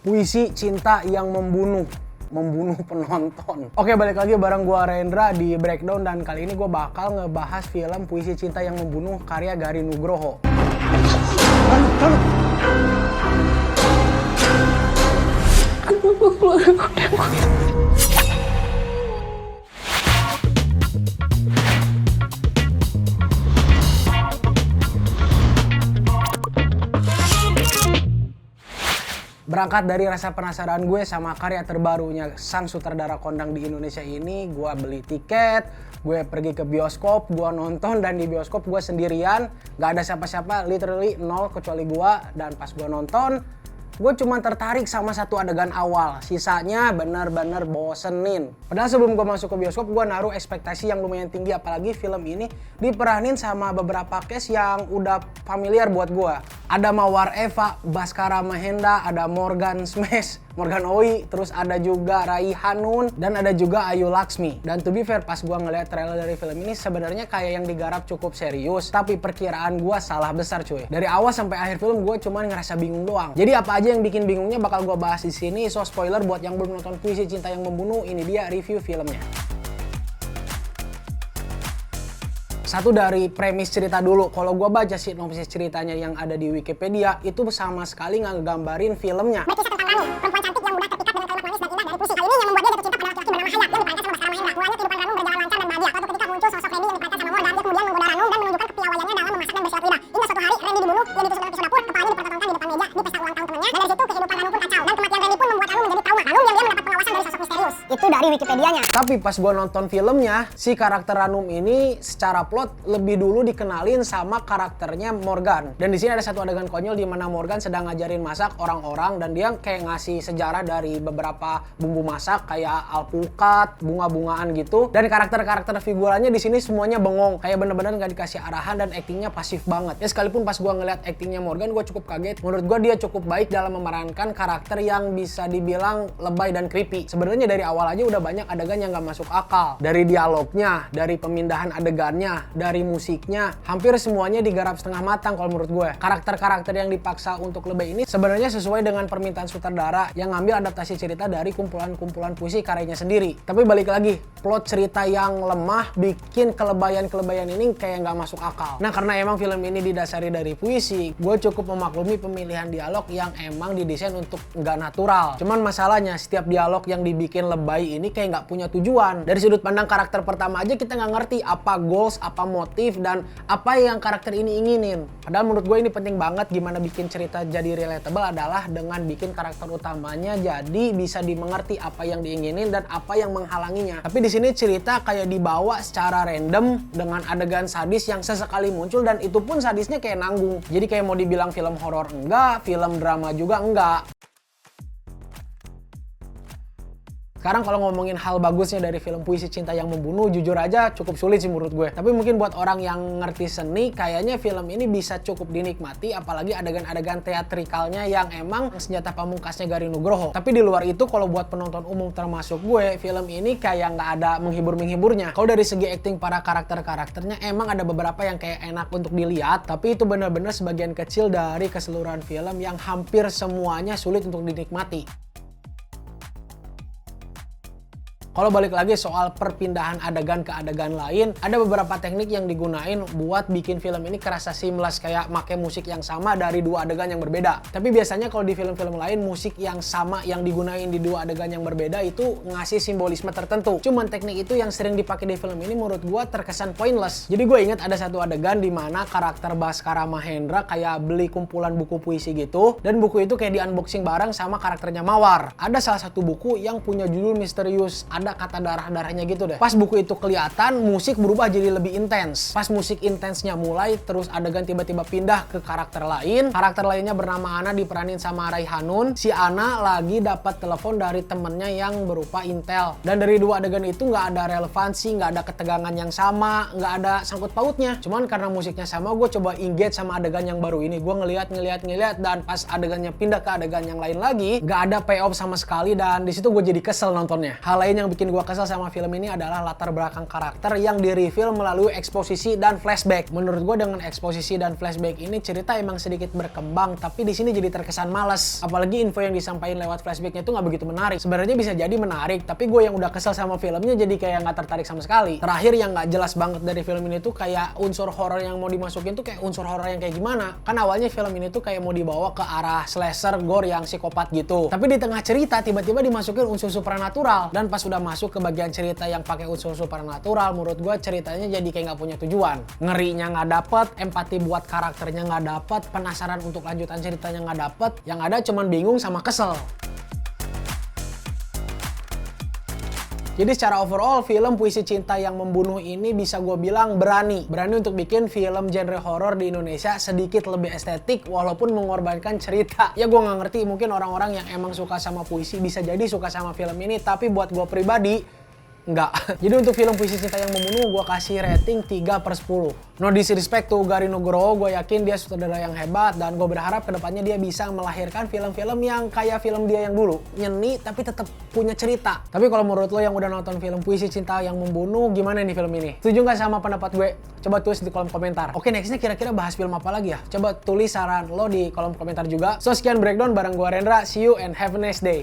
Puisi cinta yang membunuh penonton. Oke, balik lagi bareng gua Rendra di Breakdown, dan kali ini gua bakal ngebahas film Puisi Cinta yang Membunuh karya Gari Nugroho. Berangkat dari rasa penasaran gue sama karya terbarunya sang sutradara kondang di Indonesia ini, gue beli tiket, gue pergi ke bioskop, gue nonton, dan di bioskop gue sendirian, gak ada siapa-siapa, literally nol kecuali gue. Dan pas gue nonton, gue cuma tertarik sama satu adegan awal, sisanya bener-bener bosenin. Padahal sebelum gue masuk ke bioskop, gue naruh ekspektasi yang lumayan tinggi, apalagi film ini diperanin sama beberapa cast yang udah familiar buat gue. Ada Mawar Eva, Baskara Mahenda, ada Morgan Smash, Morgan Oey, terus ada juga Raihanun, dan ada juga Ayu Laksmi. Dan to be fair, pas gue ngeliat trailer dari film ini, sebenarnya kayak yang digarap cukup serius, tapi perkiraan gue salah besar cuy. Dari awal sampai akhir film gue cuman ngerasa bingung doang. Jadi apa aja yang bikin bingungnya bakal gue bahas di sini. So spoiler buat yang belum nonton Puisi Cinta yang Membunuh, ini dia review filmnya. Satu dari premis cerita dulu. Kalau gue baca sinopsis ceritanya yang ada di Wikipedia, itu sama sekali nggak ngegambarin filmnya. Berkisah tentang Ranu, perempuan cantik yang mudah terpikat dengan kalimat manis dan indah dari puisi. Kali ini yang membuat dia jatuh cinta pada laki-laki bernama Hayat yang diperankan sama Baskara Mahenda. Mulanya kehidupan Ranu berjalan lancar dan bahagia. Suatu ketika muncul sosok Randy yang diperankan sama Morgan. Dia kemudian menggoda Ranu dan menunjukkan kepiawaiannya dalam memasak dan bersilat lidah. Hingga suatu hari Randy dibunuh, dia ditusuk dengan pisau dapur, kepalanya dipertontonkan di depan meja di pesta ulang tahun temannya. Dan dari situ kehidupan Ranu pun kacau, dan kematian Randy pun membuat Ranu menjadi trauma. Ranu diam-diam mendapat pengawasan dari sosok misterius. Itu dari Wikipedianya. Tapi pas gue nonton filmnya, si karakter Ranum ini secara plot lebih dulu dikenalin sama karakternya Morgan. Dan di sini ada satu adegan konyol di mana Morgan sedang ngajarin masak orang-orang, dan dia kayak ngasih sejarah dari beberapa bumbu masak kayak alpukat, bunga-bungaan gitu. Dan karakter-karakter figurannya di sini semuanya bengong, kayak bener-bener nggak dikasih arahan, dan aktingnya pasif banget. Ya sekalipun pas gue ngeliat aktingnya Morgan, gue cukup kaget. Menurut gue dia cukup baik dalam memerankan karakter yang bisa dibilang lebay dan creepy. Sebenarnya dari awal aja udah banyak adegan yang nggak masuk akal. Dari dialognya, dari pemindahan adegannya, dari musiknya, hampir semuanya digarap setengah matang kalau menurut gue. Karakter-karakter yang dipaksa untuk lebay ini sebenarnya sesuai dengan permintaan sutradara yang ngambil adaptasi cerita dari kumpulan-kumpulan puisi karyanya sendiri. Tapi balik lagi, plot cerita yang lemah bikin kelebayan-kelebayan ini kayak nggak masuk akal. Nah, karena emang film ini didasari dari puisi, gue cukup memaklumi pemilihan dialog yang emang didesain untuk nggak natural. Cuman masalahnya, setiap dialog yang dibikin lebay ini kayak nggak punya tujuan. Dari sudut pandang karakter pertama aja kita nggak ngerti apa goals, apa motif, dan apa yang karakter ini inginin. Padahal menurut gue ini penting banget. Gimana bikin cerita jadi relatable adalah dengan bikin karakter utamanya jadi bisa dimengerti apa yang diinginin dan apa yang menghalanginya. Tapi di sini cerita kayak dibawa secara random dengan adegan sadis yang sesekali muncul, dan itu pun sadisnya kayak nanggung. Jadi kayak mau dibilang film horor enggak, film drama juga enggak. Sekarang kalau ngomongin hal bagusnya dari film Puisi Cinta yang Membunuh, jujur aja cukup sulit sih menurut gue. Tapi mungkin buat orang yang ngerti seni, kayaknya film ini bisa cukup dinikmati, apalagi adegan-adegan teatrikalnya yang emang senjata pamungkasnya Gari Nugroho. Tapi di luar itu, kalau buat penonton umum termasuk gue, film ini kayak nggak ada menghibur-menghiburnya. Kalau dari segi acting para karakter-karakternya, emang ada beberapa yang kayak enak untuk dilihat, tapi itu benar-benar sebagian kecil dari keseluruhan film yang hampir semuanya sulit untuk dinikmati. Kalau balik lagi soal perpindahan adegan ke adegan lain, ada beberapa teknik yang digunain buat bikin film ini kerasa seamless, kayak make musik yang sama dari dua adegan yang berbeda. Tapi biasanya kalau di film-film lain, musik yang sama yang digunain di dua adegan yang berbeda itu ngasih simbolisme tertentu. Cuman teknik itu yang sering dipakai di film ini menurut gue terkesan pointless. Jadi gue inget ada satu adegan di mana karakter Baskara Mahendra kayak beli kumpulan buku puisi gitu, dan buku itu kayak di unboxing bareng sama karakternya Mawar. Ada salah satu buku yang punya judul misterius, ada kata darah-darahnya gitu deh. Pas buku itu kelihatan, musik berubah jadi lebih intens. Pas musik intensnya mulai, terus adegan tiba-tiba pindah ke karakter lain. Karakter lainnya bernama Ana, diperanin sama Raihanun. Si Ana lagi dapat telepon dari temennya yang berupa intel. Dan dari dua adegan itu nggak ada relevansi, nggak ada ketegangan yang sama, nggak ada sangkut pautnya. Cuman karena musiknya sama, gue coba engage sama adegan yang baru ini. Gue ngeliat, dan pas adegannya pindah ke adegan yang lain lagi, nggak ada payoff sama sekali, dan disitu gue jadi kesel nontonnya. Hal lain yang bikin gua kesel sama film ini adalah latar belakang karakter yang di-reveal melalui eksposisi dan flashback. Menurut gua dengan eksposisi dan flashback ini cerita emang sedikit berkembang, tapi di sini jadi terkesan males. Apalagi info yang disampaikan lewat flashbacknya tuh nggak begitu menarik. Sebenarnya bisa jadi menarik, tapi gue yang udah kesel sama filmnya jadi kayak nggak tertarik sama sekali. Terakhir yang nggak jelas banget dari film ini tuh kayak unsur horor yang mau dimasukin tuh kayak unsur horor yang kayak gimana? Kan awalnya film ini tuh kayak mau dibawa ke arah slasher gore yang psikopat gitu. Tapi di tengah cerita tiba-tiba dimasukin unsur supernatural, dan pas udah masuk ke bagian cerita yang pakai unsur supernatural, menurut gue ceritanya jadi kayak nggak punya tujuan. Ngerinya nggak dapet, empati buat karakternya nggak dapet, penasaran untuk lanjutan ceritanya nggak dapet. Yang ada cuman bingung sama kesel. Jadi secara overall, film Puisi Cinta yang Membunuh ini bisa gue bilang berani untuk bikin film genre horor di Indonesia sedikit lebih estetik walaupun mengorbankan cerita. Ya gue nggak ngerti, mungkin orang-orang yang emang suka sama puisi bisa jadi suka sama film ini, tapi buat gue pribadi enggak. Jadi untuk film Puisi Cinta yang Membunuh gue kasih rating 3/10. No disrespect to Gari Nugroho, gue yakin dia sutradara yang hebat dan gue berharap kedepannya dia bisa melahirkan film-film yang kayak film dia yang dulu, nyeni tapi tetap punya cerita. Tapi kalau menurut lo yang udah nonton film Puisi Cinta yang Membunuh, gimana nih film ini? Setuju nggak sama pendapat gue? Coba tulis di kolom komentar. Oke, nextnya kira-kira bahas film apa lagi ya? Coba tulis saran lo di kolom komentar juga. So sekian breakdown bareng gue Rendra, see you and have a nice day.